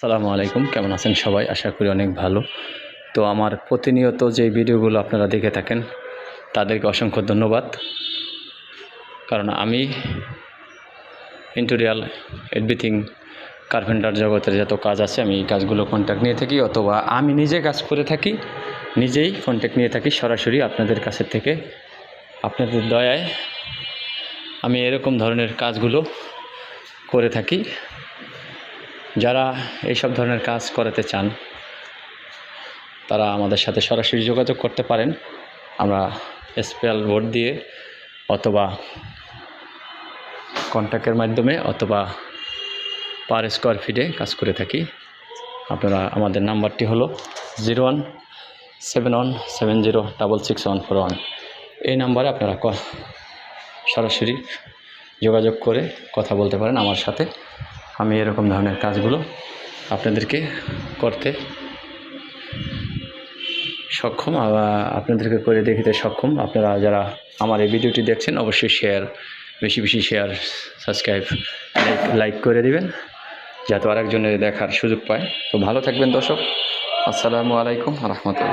আসসালামু আলাইকুম, কেমন আছেন সবাই? আশা করি অনেক ভালো। তো আমার প্রতিনিয়ত যে ভিডিওগুলো আপনারা দেখে থাকেন তাদেরকে অসংখ্য ধন্যবাদ। কারণ আমি ইন্টেরিয়াল এভরিথিং কার্পেন্টার জগতের যত কাজ আছে আমি এই কাজগুলো কন্ট্যাক্ট নিয়ে থাকি, অথবা আমি নিজে কাজ করে থাকি, নিজেই কন্ট্যাক্ট নিয়ে থাকি সরাসরি আপনাদের কাছের থেকে। আপনাদের দয়ায় আমি এরকম ধরনের কাজগুলো করে থাকি। যারা এইসব ধরনের কাজ করাতে চান তারা আমাদের সাথে সরাসরি যোগাযোগ করতে পারেন। আমরা স্পেশাল বোর্ড দিয়ে অথবা কন্ট্যাক্টের মাধ্যমে অথবা পার স্কোয়ার ফিটে কাজ করে থাকি। আপনারা আমাদের নাম্বারটি হলো 017170666141। এই নাম্বারে আপনারা সরাসরি যোগাযোগ করে কথা বলতে পারেন আমার সাথে। আমি এরকম ধরনের কাজগুলো আপনাদেরকে করতে সক্ষম, আপনাদেরকে করে দেখিতে সক্ষম। আপনারা যারা আমার এই ভিডিওটি দেখছেন অবশ্যই বেশি বেশি শেয়ার, সাবস্ক্রাইব, লাইক করে দিবেন যাতে আরেকজনের দেখার সুযোগ পায়। তো ভালো থাকবেন দর্শক। আসসালামু আলাইকুম রহমতুল্লাহ।